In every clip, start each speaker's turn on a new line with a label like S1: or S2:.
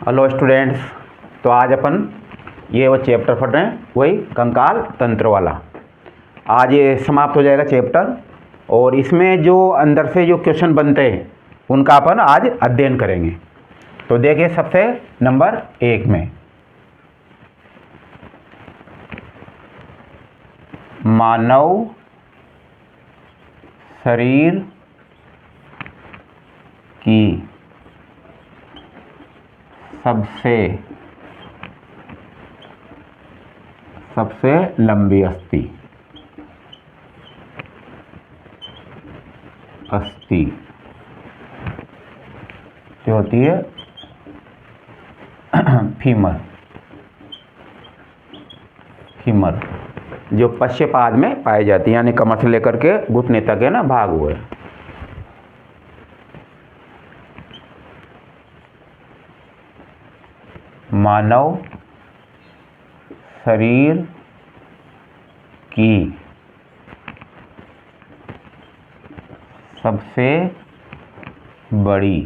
S1: Hello students. तो आज अपन ये वो चैप्टर पढ़ रहे हैं, वही कंकाल तंत्र वाला। आज ये समाप्त हो जाएगा चैप्टर, और इसमें जो अंदर से जो क्वेश्चन बनते हैं उनका अपन आज अध्ययन करेंगे। तो देखिए, सबसे नंबर 1 में मानव शरीर की सबसे लंबी अस्थि जो होती है फीमर, जो पश्चपाद में पाई जाती है, यानी कमर से लेकर के घुटने तक है ना भाग हुए। मानव शरीर की सबसे बड़ी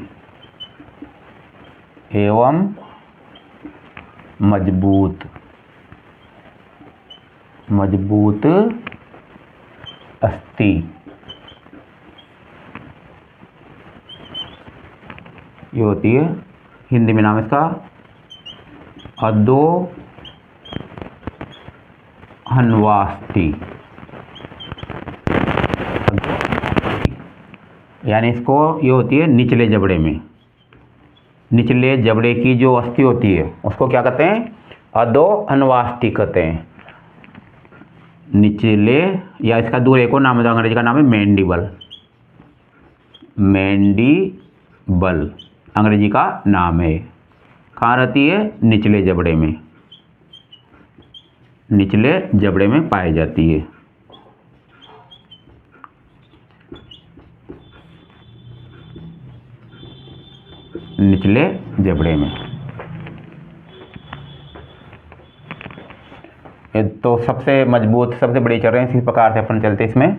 S1: एवं मजबूत अस्थि ये होती है, हिंदी में नाम इसका अधोहन्वास्थि, यानी इसको ये होती है निचले जबड़े में। निचले जबड़े की जो अस्थि होती है उसको क्या कहते हैं? अधोहन्वास्थि कहते हैं। निचले, या इसका दूर एक और नाम है, अंग्रेजी का नाम है मैंडिबल। मैंडिबल अंग्रेजी का नाम है। कहाँ रहती है? निचले जबड़े में, निचले जबड़े में पाई जाती है। निचले जबड़े में। तो सबसे मजबूत, सबसे बड़ी चल रहे हैं, इसी प्रकार से अपन चलते इसमें।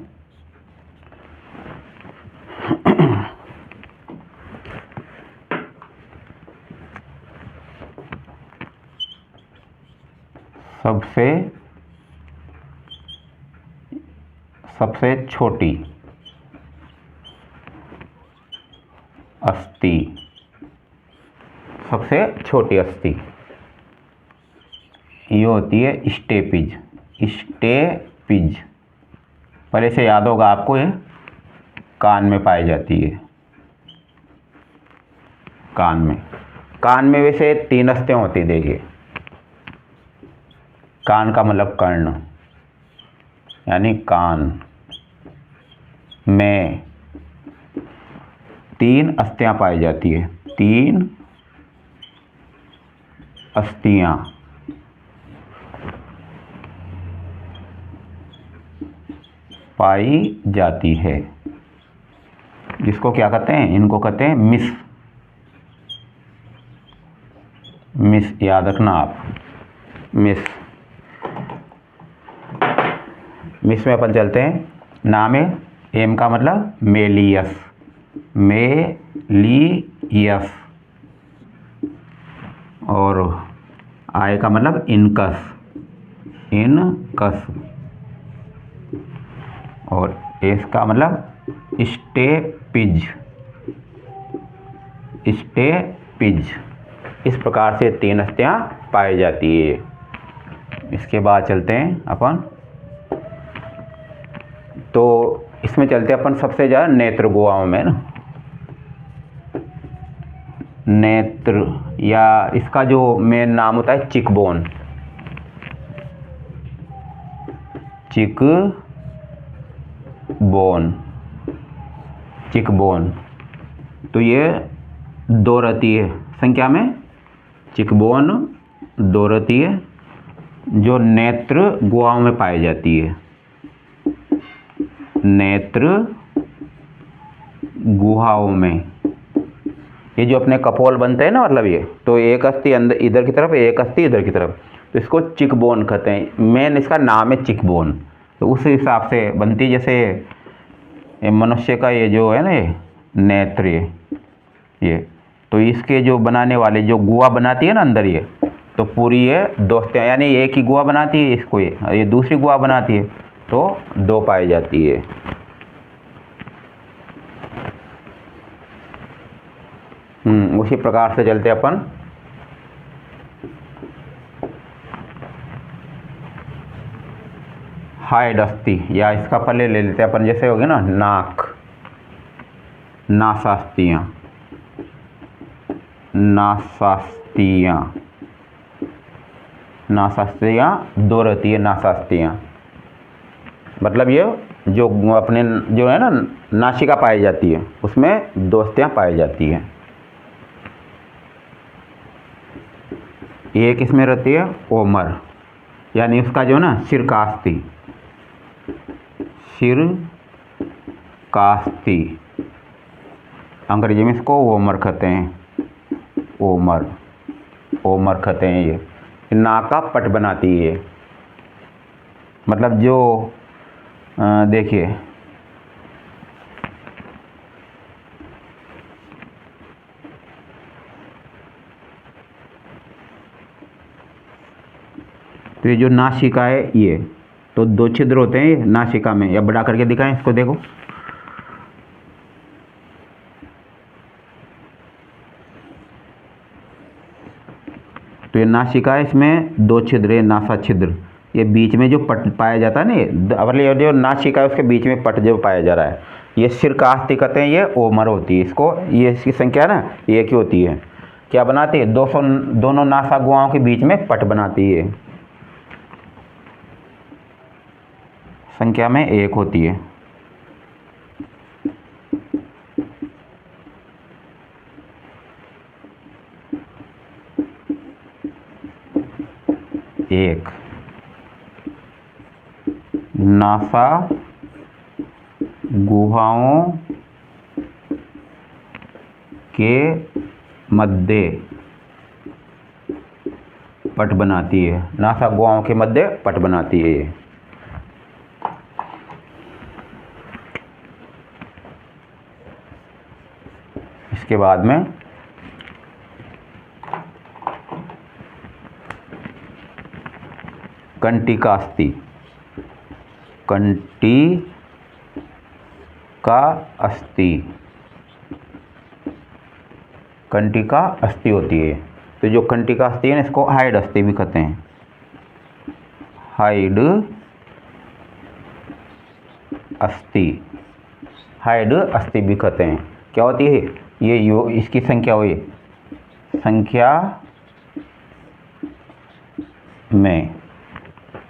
S1: सबसे छोटी अस्थि, सबसे छोटी अस्थि ये होती है स्टेपिज। पहले से याद होगा आपको, ये कान में पाई जाती है। कान में वैसे 3 अस्थियां होती, देखिए। कान का मतलब कर्ण, यानी कान में 3 अस्थियां पाई जाती है। 3 अस्थियां पाई जाती है, जिसको क्या कहते हैं? इनको कहते हैं मिस। याद रखना आप, मिस में अपन चलते हैं। नाम है, एम का मतलब मेलियस, और आय का मतलब इनकस, और एस का मतलब स्टेपिज। इस प्रकार से 3 अस्थियां पाई जाती है। इसके बाद चलते हैं अपन, तो इसमें चलते हैं अपन सबसे ज़्यादा नेत्र गुहाओं में ना। नेत्र, या इसका जो मेन नाम होता है चिकबोन। तो ये 2 रहती है संख्या में। चिकबोन 2 रहती है, जो नेत्र गुहाओं में पाई जाती है। नेत्र गुहाओं में ये जो अपने कपोल बनते हैं ना, मतलब ये तो एक अस्थि अंदर इधर की तरफ, एक अस्थि इधर की तरफ, तो इसको चिकबोन कहते हैं। मेन इसका नाम है चिकबोन। तो उस हिसाब से बनती, जैसे मनुष्य का ये जो है ना, ये नेत्र, ये तो इसके जो बनाने वाले जो गुहा बनाती है ना अंदर ये, तो पूरी ये दोस्तें, यानी एक ही गुहा बनाती है इसको, ये दूसरी गुहा बनाती है, तो 2 पाई जाती है। उसी प्रकार से चलते अपन हाइड अस्थि, या इसका पहले ले लेते हैं अपन, जैसे हो गया ना नाक, नासास्तियाँ, नासास्तियाँ, नासास्तियाँ 2 रहती है नासास्तियाँ, मतलब ये जो अपने जो है ना नासिका पाई जाती है उसमें 2 अस्थियाँ पाई जाती है। एक इसमें रहती है ओमर, यानी उसका जो ना सिर का अस्थि, सिर का अस्थि, अंग्रेजी में इसको ओमर कहते हैं, ओमर, ओमर कहते हैं। ये नाक का पट बनाती है, मतलब जो देखिए तो ये जो नासिका है ये, तो 2 छिद्र होते हैं ये नासिका में, या बड़ा करके दिखाएं इसको, देखो तो ये नासिका है, इसमें 2 छिद्र है, नासा छिद्र, ये बीच में जो पट पाया जाता है ना, मतलब जो नासिका है उसके बीच में पट जो पाया जा रहा है, ये सिर का अस्थि कहते हैं, ये ओमर होती है इसको, ये इसकी संख्या है ना 1 ही होती है। क्या बनाती है? दोनों नासा गुहाओं के बीच में पट बनाती है, संख्या में 1 होती है। एक नासा गुहाओं के मध्य पट बनाती है, नासा गुहाओं के मध्य पट बनाती है ये। इसके बाद में कंटिका अस्थि, कंटिका अस्थि, कंटिका अस्थि होती है। तो जो कंटिका अस्थि है ना इसको हाइड अस्थि भी कहते हैं, हाइड अस्थि, हाइड अस्थि भी कहते हैं। क्या होती है ये? इसकी संख्या हुई, संख्या में,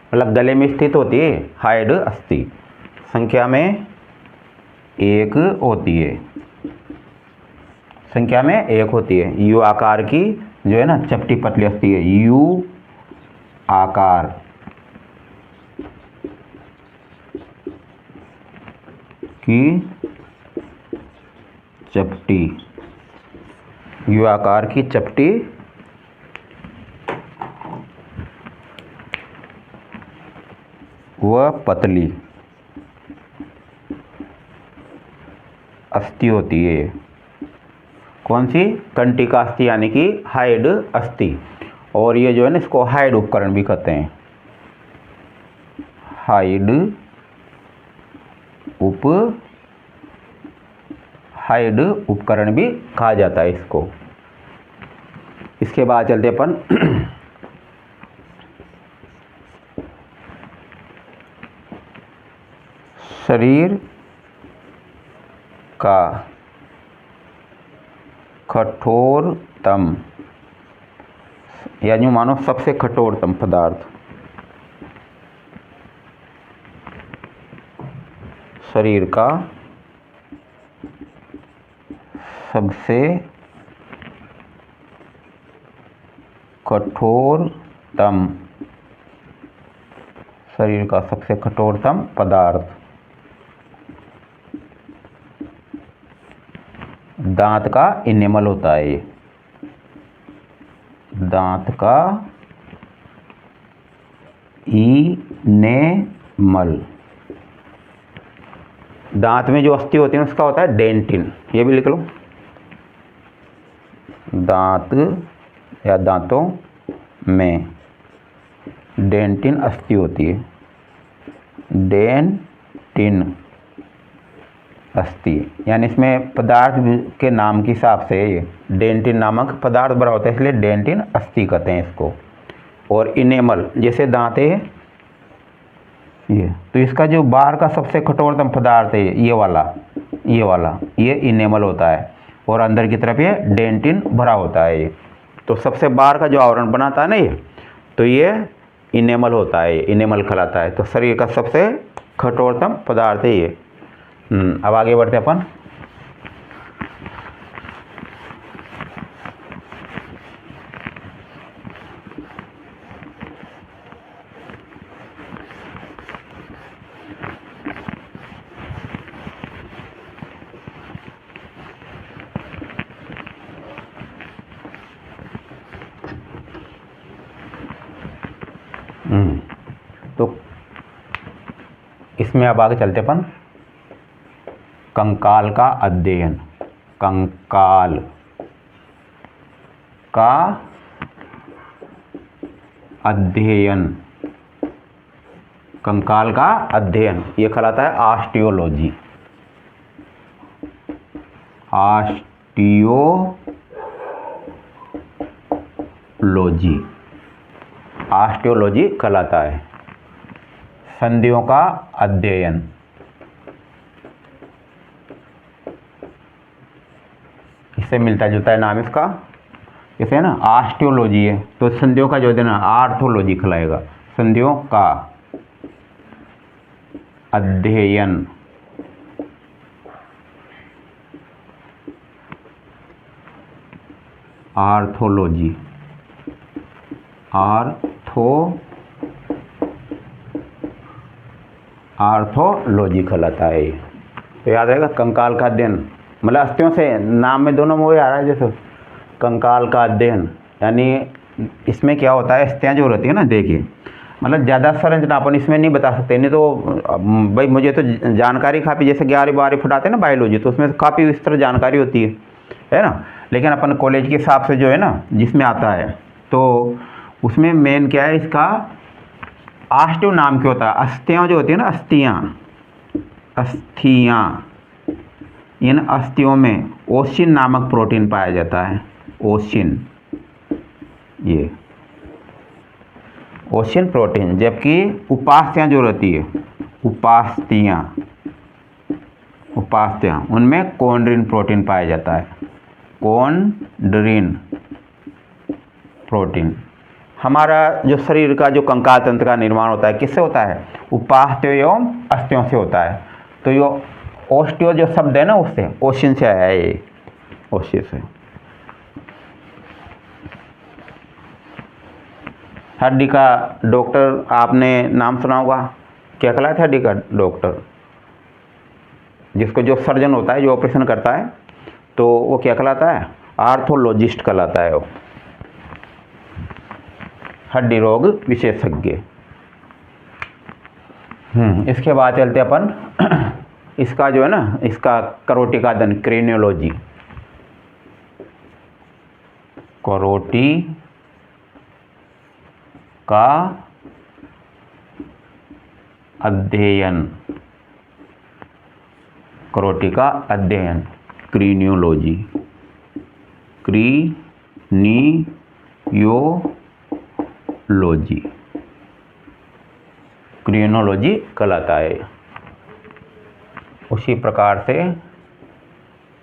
S1: मतलब गले में स्थित होती है हाइड अस्थि, संख्या में 1 होती है, संख्या में 1 होती है। यू आकार की जो है ना चपटी पतली अस्थि है, यू आकार की चपटी, यू आकार की चपटी व पतली अस्थि होती है। कौन सी? कंटिका अस्थि, यानी कि हाइड अस्थि। और ये जो है ना इसको हाइड उपकरण भी कहते हैं, हाइड उपकरण भी कहा जाता है इसको। इसके बाद चलते अपन शरीर का कठोरतम, या यूँ मानो सबसे कठोरतम पदार्थ, शरीर का सबसे कठोरतम, शरीर का सबसे कठोरतम पदार्थ दांत का इनेमल होता है। ये दांत का इनेमल, दांत में जो अस्थि होती है उसका होता है डेंटिन, ये भी लिख लो। दांत या दांतों में डेंटिन अस्थि होती है। डेंटिन अस्थि यानी इसमें पदार्थ के नाम के हिसाब से ये डेंटिन नामक पदार्थ भरा होता है, इसलिए डेंटिन अस्थि कहते हैं इसको। और इनेमल जैसे दांत है ये, तो इसका जो बाहर का सबसे कठोरतम पदार्थ है ये वाला ये इनेमल होता है, और अंदर की तरफ ये डेंटिन भरा होता है ये। तो सबसे बाहर का जो आवरण बनाता है ना ये, तो ये इनेमल होता है, इनेमल कहलाता है। तो शरीर का सबसे कठोरतम पदार्थ है ये। अब आगे बढ़ते अपन। तो इसमें अब आगे चलते अपन कंकाल का अध्ययन। कंकाल का अध्ययन, कंकाल का अध्ययन ये कहलाता है ऑस्टियोलॉजी। ऑस्टियोलॉजी कहलाता है। संधियों का अध्ययन, इससे मिलता जुलता है नाम इसका, जैसे है ना ऑस्टियोलॉजी है तो संधियों का जो है ना आर्थोलॉजी कहलाएगा। संधियों का अध्ययन, आर्थोलॉजी, आर्थोलॉजी कहलाता है। तो याद रहेगा कंकाल का अध्ययन, मतलब अस्थियों से नाम में दोनों में वही आ रहा है। जैसे कंकाल का अध्ययन यानी इसमें क्या होता है, अस्थियाँ जो रहती है ना, देखिए मतलब ज़्यादा संरचना अपन इसमें नहीं बता सकते, नहीं तो भाई मुझे तो जानकारी काफ़ी, जैसे 11वीं 12वीं फटाते हैं ना बायोलॉजी, तो उसमें काफ़ी विस्तृत तरह जानकारी होती है ना। लेकिन अपन कॉलेज के हिसाब से जो है ना जिसमें आता है, तो उसमें मेन क्या है इसका ऑस्टियो नाम क्यों होता है। अस्थियाँ जो होती है ना, अस्थियाँ, इन अस्थियों में ओसिन नामक प्रोटीन पाया जाता है। ओसिन, ये ओसिन प्रोटीन। जबकि उपास्थियाँ जो रहती है, उपास्थियाँ उनमें कोंड्रिन प्रोटीन पाया जाता है। कोंड्रिन प्रोटीन। हमारा जो शरीर का जो कंकाल तंत्र का निर्माण होता है किससे होता है, उपास्थ्यों एवं अस्थियों से होता है। तो ये ओस्टियो जो शब्द है ना उससे ओसिन से आया है, ये ओसिन से। हड्डी का डॉक्टर आपने नाम सुना होगा, क्या कहलाता है हड्डी का डॉक्टर, जिसको जो सर्जन होता है जो ऑपरेशन करता है, तो वो क्या कहलाता है, आर्थोलॉजिस्ट कहलाता है वो, हड्डी रोग विशेषज्ञ। इसके बाद चलते अपन इसका जो है ना, इसका करोटी का अध्ययन, क्रेनियोलॉजी, करोटी का अध्ययन, करोटी का अध्ययन, क्रेनियोलॉजी, क्रेनियोलॉजी कहलाता है। उसी प्रकार से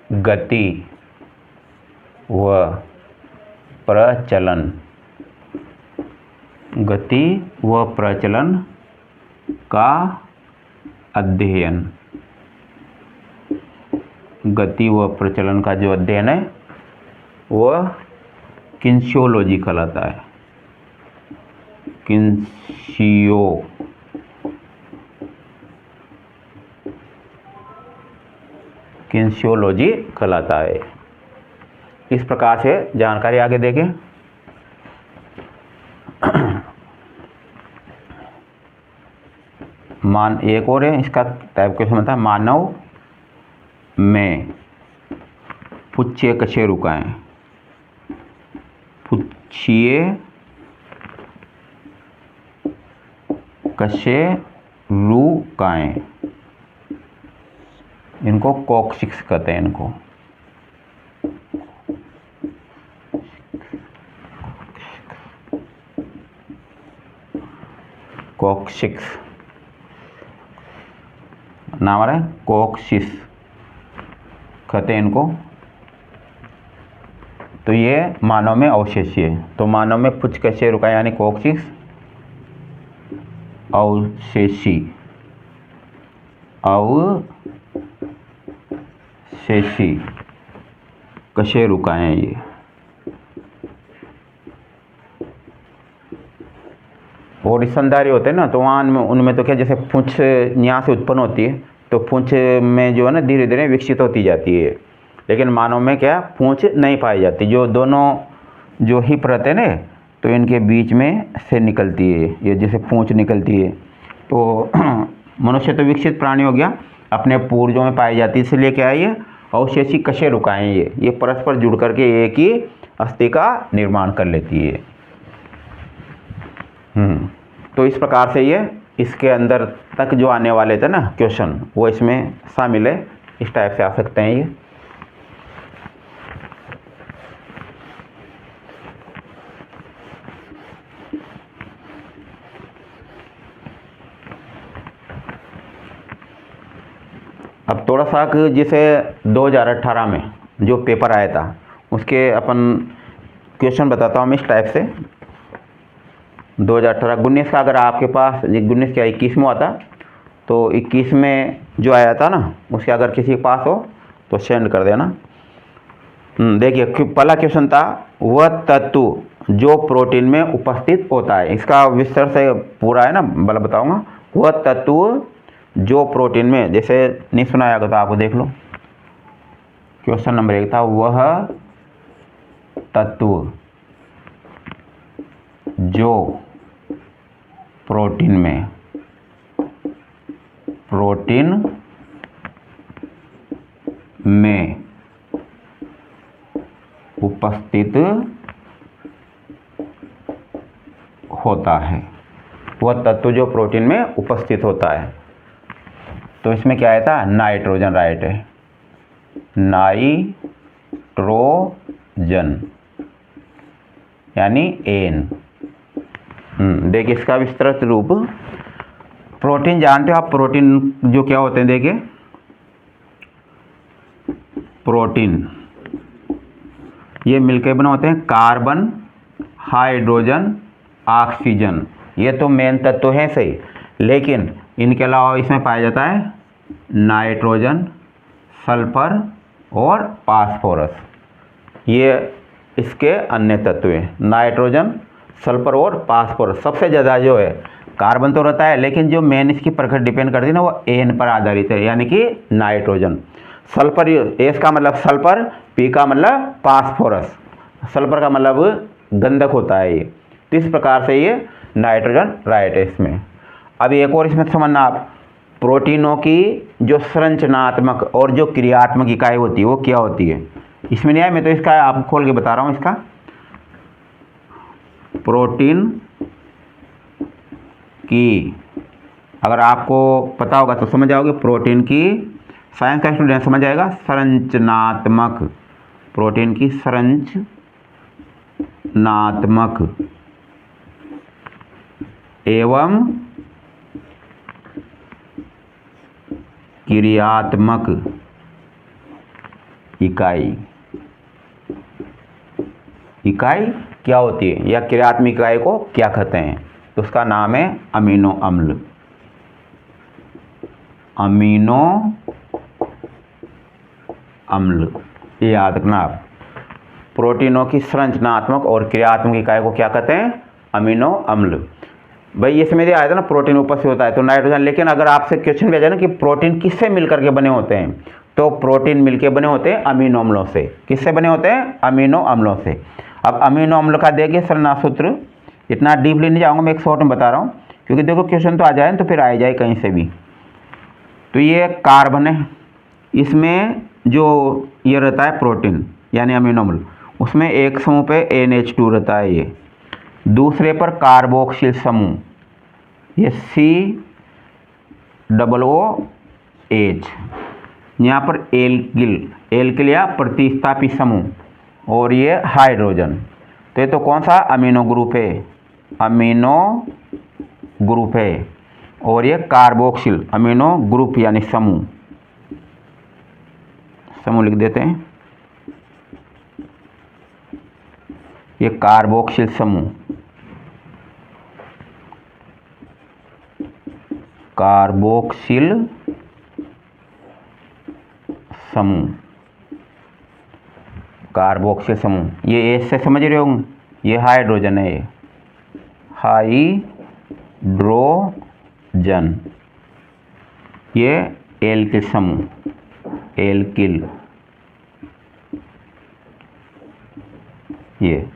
S1: गति व प्रचलन, गति व प्रचलन का अध्ययन, गति व प्रचलन का जो अध्ययन है वह किन्सियोलॉजी कहलाता है। किन्सियोलॉजी कहलाता है। इस प्रकार से जानकारी आगे देखें। एक और है इसका टाइप क्वेश्चन बनता है, मानव में पुच्छे कशेरुकाएं, पूछिए कशे रुकाएं, इनको कॉक्सिक्स कहते हैं इनको। कॉक्सिक्स नाम आ रहा है, कॉक्सिस कहते हैं इनको। तो ये मानव में अवशेषीय है। तो मानव में पुछ कैसे रुका यानी कॉक्सिक्स अवशेषी कशे रुकाएं ये। और स्तनधारी होते हैं ना, तो वहाँ उनमें तो क्या, जैसे पूंछ यहाँ से उत्पन्न होती है तो पूंछ में जो है ना धीरे धीरे विकसित होती जाती है, लेकिन मानव में क्या पूंछ नहीं पाई जाती। जो दोनों जो हिप रहते हैं ना, तो इनके बीच में से निकलती है ये, जैसे पूंछ निकलती है। तो मनुष्य तो विकसित प्राणी हो गया, अपने पूर्वजों में पाई जाती है, इसलिए क्या है ये अवशेषी कशे रुकाएं, ये परस्पर जुड़ करके एक ही अस्थि का निर्माण कर लेती है। तो इस प्रकार से ये इसके अंदर तक जो आने वाले थे ना क्वेश्चन, वो इसमें शामिल है। इस टाइप से आ सकते हैं ये। अब थोड़ा सा जैसे 2018 में जो पेपर आया था उसके अपन क्वेश्चन बताता हूँ मैं इस टाइप से। 2018 19 का अगर आपके पास 19 क्या 21 में आता, तो 21 में जो आया था ना उसके अगर किसी के पास हो तो सेंड कर देना। देखिए पहला क्वेश्चन था, वह तत्व जो प्रोटीन में उपस्थित होता है। इसका विस्तार से पूरा है ना मतलब बताऊंगा। वह तत्व जो प्रोटीन में, जैसे नहीं सुनाया तो आप देख लो। क्वेश्चन नंबर 1 था, वह तत्व जो प्रोटीन में उपस्थित होता है। वह तत्व जो प्रोटीन में उपस्थित होता है। तो इसमें क्या आया था, नाइट्रोजन राइट है, नाइट्रोजन यानी एन। देखिए इसका विस्तृत रूप, प्रोटीन जानते हो आप, प्रोटीन जो क्या होते हैं, देखिए प्रोटीन ये मिलकर बने होते हैं कार्बन, हाइड्रोजन, ऑक्सीजन। ये तो मेन तत्व हैं सही, लेकिन इनके अलावा इसमें पाया जाता है नाइट्रोजन, सल्फर और फास्फोरस। ये इसके अन्य तत्व हैं, नाइट्रोजन, सल्फर और फास्फोरस। सबसे ज़्यादा जो है कार्बन तो रहता है, लेकिन जो मेन इसकी प्रकृति डिपेंड करती है ना वो एन पर आधारित है, यानी कि नाइट्रोजन। सल्फर, एस का मतलब सल्फर, पी का मतलब फास्फोरस, सल्फर का मतलब गंधक होता है ये। तो इस प्रकार से ये नाइट्रोजन राइट है इसमें। अब एक और इसमें समझना आप, प्रोटीनों की जो संरचनात्मक और जो क्रियात्मक इकाई होती है वो क्या होती है। इसमें नहीं आया, मैं तो इसका आपको खोल के बता रहा हूँ। इसका प्रोटीन की अगर आपको पता होगा तो समझ जाओगे। प्रोटीन की, साइंस का स्टूडेंट समझ जाएगा, संरचनात्मक, प्रोटीन की संरचनात्मक एवं क्रियात्मक इकाई क्या होती है, या क्रियात्मक इकाई को क्या कहते हैं, तो उसका नाम है अमीनो अम्ल। अमीनो अम्ल, ये याद रखना आप। प्रोटीनों की संरचनात्मक और क्रियात्मक इकाई को क्या कहते हैं, अमीनो अम्ल। भाई इसमें आया था ना प्रोटीन उपस्थित होता है तो नाइट्रोजन, लेकिन अगर आपसे क्वेश्चन भेजा ना कि प्रोटीन किससे मिलकर के बने होते हैं, तो प्रोटीन मिलकर बने होते हैं अमीनो अम्लों से। किससे बने होते हैं, अमीनो अम्लों से। अब अमीनो अम्ल का देखिए सरना सूत्र, इतना डीपली नहीं जाऊंगा, मैं एक शॉर्ट में बता रहा हूँ, क्योंकि देखो क्वेश्चन तो आ जाए तो फिर आ जाए कहीं से भी। तो ये कार्बन है, इसमें जो ये रहता है प्रोटीन यानी अमीनो अम्ल, उसमें एक समूह पे NH2 रहता है ये, दूसरे पर कार्बोक्सिल समूह ये COOH, यहाँ पर एल्किल या प्रतिस्थापी समूह और ये हाइड्रोजन। तो ये तो कौन सा अमीनो ग्रुप है, अमीनो ग्रुप है। और ये कार्बोक्सिल अमीनो ग्रुप यानी समूह लिख देते हैं, ये कार्बोक्सिल समूह, कार्बोक्सिल समूह, कार्बोक्सिल समूह। ये एच से समझ रहे होंगे, ये हाइड्रोजन है, ये हाइड्रोजन, ये एल्किल समूह, एल्किल, ये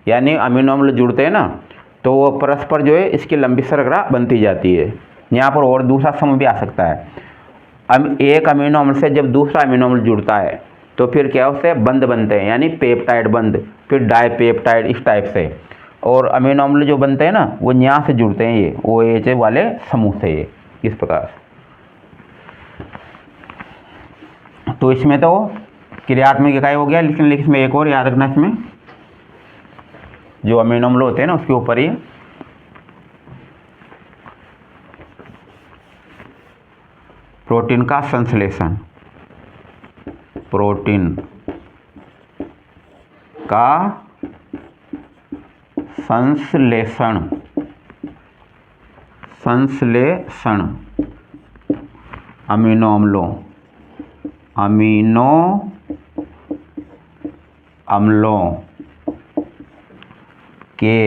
S1: यानी अमीनो अम्ल जुड़ते हैं ना तो वो परस्पर जो है इसकी लंबी श्रृंखला बनती जाती है। यहाँ पर और दूसरा समूह भी आ सकता है। एक अमीनो अम्ल से जब दूसरा अमीनो अम्ल जुड़ता है तो फिर क्या उससे बंध बनते हैं, यानी पेप्टाइड बंध, फिर डाइपेप्टाइड, इस टाइप से। और अमीनो अम्ल जो बनते हैं ना वो यहाँ से जुड़ते हैं, ये OH वाले समूह से, ये इस प्रकार। तो इसमें तो क्रियात्मक इकाई हो गया, लेकिन इसमें एक और याद रखना, इसमें जो अमीनो अम्ल होते हैं ना उसके ऊपर ही प्रोटीन का संश्लेषण, प्रोटीन का संश्लेषण अमीनो अम्लों के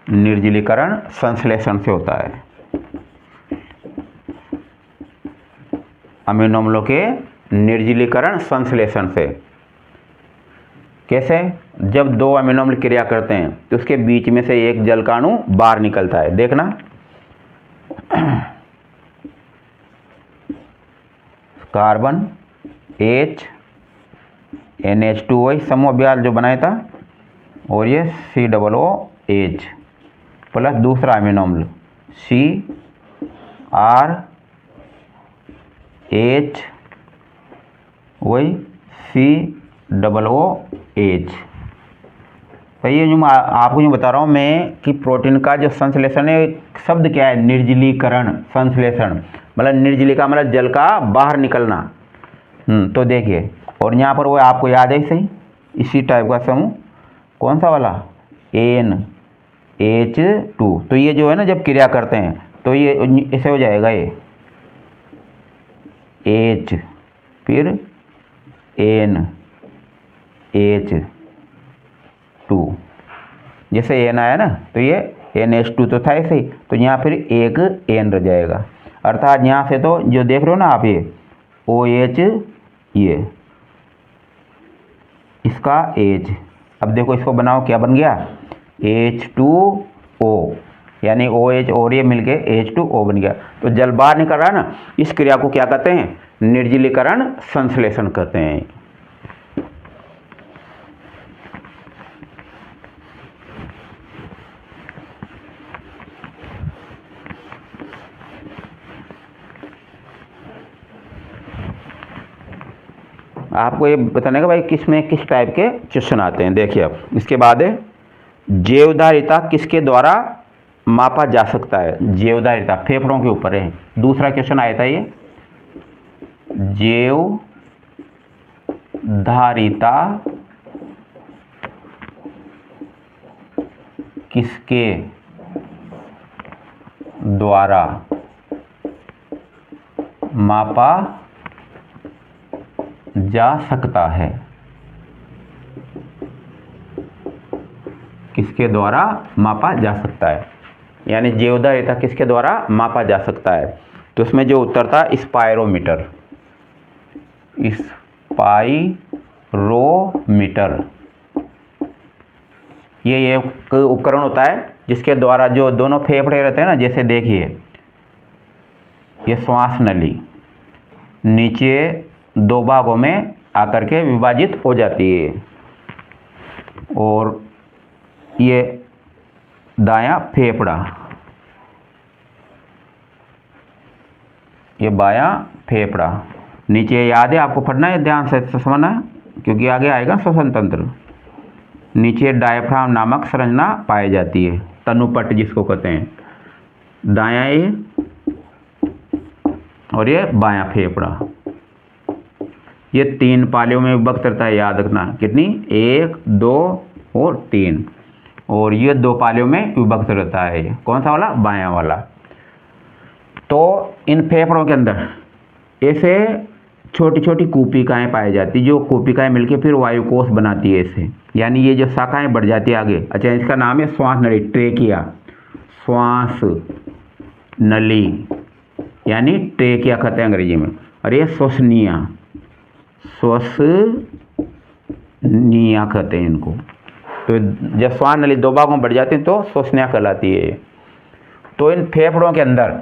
S1: निर्जलीकरण संश्लेषण से होता है। अमीनो अम्लों के निर्जलीकरण संश्लेषण से। कैसे? जब दो अमीनो अम्ल क्रिया करते हैं तो उसके बीच में से एक जल का अणु बाहर निकलता है, देखना। कार्बन H NH2 समूह अभ्यास जो बनाया था, और ये COOH प्लस दूसरा अमीनो अम्ल CRH वही COOH। तो ये जो आपको जो बता रहा हूँ मैं कि प्रोटीन का जो संश्लेषण है, शब्द क्या है, निर्जलीकरण संश्लेषण, मतलब निर्जलिका मतलब जल का बाहर निकलना। तो देखिए, और यहाँ पर वो आपको याद है सही, इसी टाइप का समूह कौन सा वाला, NH2। तो ये जो है ना जब क्रिया करते हैं तो ये ऐसे हो जाएगा, ये H फिर NH2, जैसे N आया ना तो ये NH2 तो था ऐसे ही, तो यहाँ फिर एक N रह जाएगा। अर्थात यहाँ से तो जो देख रहे हो ना आप, ये OH, ये इसका H। अब देखो इसको बनाओ, क्या बन गया, H2O, यानी OH और ये मिलके H2O बन गया। तो जल बाहर निकल रहा है ना, इस क्रिया को क्या कहते हैं, निर्जलीकरण संश्लेषण कहते हैं। आपको ये बताने का भाई किसमें किस टाइप के क्वेश्चन आते हैं। देखिए अब इसके बाद है जैवधारिता किसके द्वारा मापा जा सकता है। जैवधारिता फेफड़ों के ऊपर है, दूसरा क्वेश्चन आया था ये, जैवधारिता किसके द्वारा मापा जा सकता है, किसके द्वारा मापा जा सकता है, यानी जैवधारिता किसके द्वारा मापा जा सकता है। तो उसमें जो उत्तर था स्पायरोमीटर, स्पाइरोमीटर। ये एक उपकरण होता है जिसके द्वारा जो दोनों फेफड़े रहते हैं ना, जैसे देखिए ये श्वास नली नीचे दो भागों में आकर के विभाजित हो जाती है। और ये दायां फेफड़ा, ये बायां फेफड़ा। नीचे याद है आपको पढ़ना है, ध्यान से समझना है क्योंकि आगे आएगा श्वसन तंत्र। नीचे डायफ्राम नामक संरचना पाई जाती है, तनुपट जिसको कहते हैं। दायां ये और ये बायां फेफड़ा, ये 3 पालियों में विभक्त रहता है, याद रखना। कितनी? 1, 2 और 3। और ये 2 पालियों में विभक्त रहता है। कौन सा वाला? बायां वाला। तो इन फेफड़ों के अंदर ऐसे छोटी छोटी कूपिकाएँ पाई जाती, जो कूपिकाएँ मिलकर फिर वायुकोश बनाती है इसे, यानी ये जो शाखाएँ बढ़ जाती है आगे। अच्छा, इसका नाम है श्वास नली, ट्रेकिया। श्वास नली यानी ट्रेकिया कहते हैं अंग्रेजी में। और ये श्वसनिया, श्वसनिया कहते हैं इनको। तो जब श्वास नली 2 भागों में बढ़ जाती है तो श्वसनिया कहलाती है। तो इन फेफड़ों के अंदर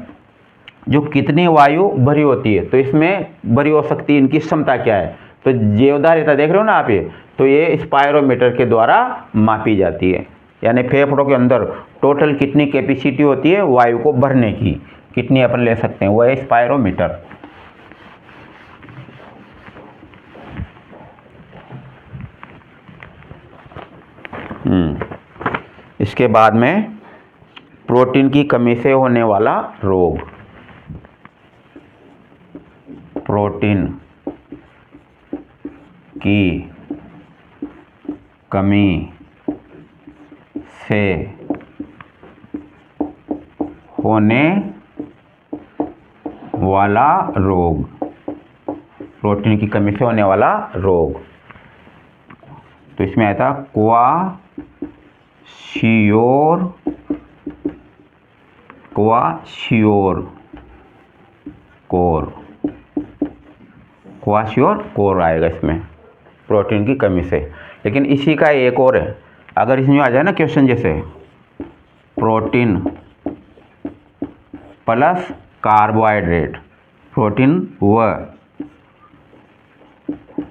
S1: जो कितनी वायु भरी होती है, तो इसमें भरी हो सकती है, इनकी क्षमता क्या है? तो जीवधारिता देख रहे हो ना आप, ये तो ये स्पायरोमीटर के द्वारा मापी जाती है। यानी फेफड़ों के अंदर टोटल कितनी कैपेसिटी होती है वायु को भरने की, कितनी अपन ले सकते हैं, वह है स्पायरोमीटर। इसके बाद में प्रोटीन की कमी से होने वाला रोग। प्रोटीन की कमी से होने वाला रोग। प्रोटीन की कमी से होने वाला रोग, तो इसमें आता क्वाशियोर आएगा इसमें, प्रोटीन की कमी से। लेकिन इसी का एक और है, अगर इसमें आ जाए ना क्वेश्चन जैसे प्रोटीन प्लस कार्बोहाइड्रेट, प्रोटीन व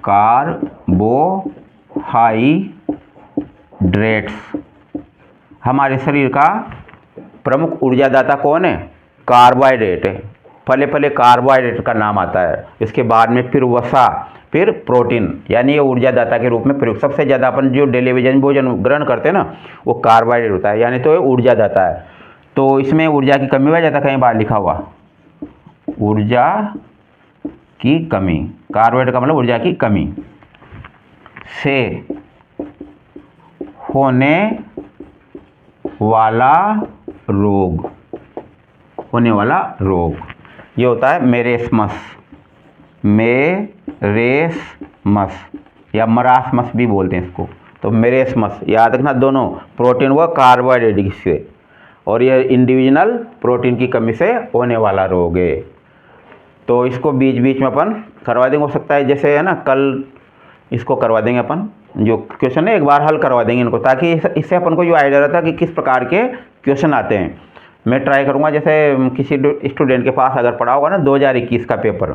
S1: कार्बोहाइड्रेट्स, हमारे शरीर का प्रमुख ऊर्जादाता कौन है? कार्बोहाइड्रेट है। पहले पहले कार्बोहाइड्रेट का नाम आता है, इसके बाद में फिर वसा, फिर प्रोटीन, यानी ये ऊर्जादाता के रूप में प्रयोग। सबसे ज़्यादा अपन जो टेलीविजन भोजन ग्रहण करते हैं ना, वो कार्बोहाइड्रेट होता है, यानी तो ये ऊर्जादाता है। तो इसमें ऊर्जा की कमी हो जाता है, कहीं बाहर लिखा हुआ ऊर्जा की कमी, कार्बोहाइड्रेट का मतलब ऊर्जा की कमी से होने वाला रोग। होने वाला रोग ये होता है मेरेस्मस या मरासमस भी बोलते हैं इसको। तो मेरेस्मस याद रखना, दोनों प्रोटीन व कार्बोहाइड्रेट से, और ये इंडिविजुअल प्रोटीन की कमी से होने वाला रोग है। तो इसको बीच बीच में अपन करवा देंगे, हो सकता है जैसे है ना, कल इसको करवा देंगे अपन, जो क्वेश्चन है एक बार हल करवा देंगे इनको, ताकि इससे अपन को जो आइडिया रहता है कि किस प्रकार के क्वेश्चन आते हैं। मैं ट्राई करूँगा, जैसे किसी स्टूडेंट के पास अगर पढ़ा होगा ना 2021 का पेपर,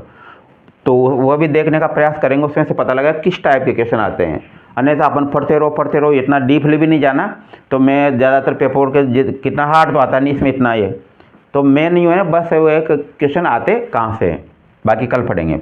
S1: तो वह भी देखने का प्रयास करेंगे, उसमें से पता लगा किस टाइप के क्वेश्चन आते हैं। अन्यथा अपन पढ़ते रहो, इतना डीपली भी नहीं जाना। तो मैं ज़्यादातर पेपर के कितना हार्ड तो आता नहीं इसमें, इतना ये तो मेन नहीं है ना, बस वो एक क्वेश्चन आते कहाँ से, बाकी कल पढ़ेंगे।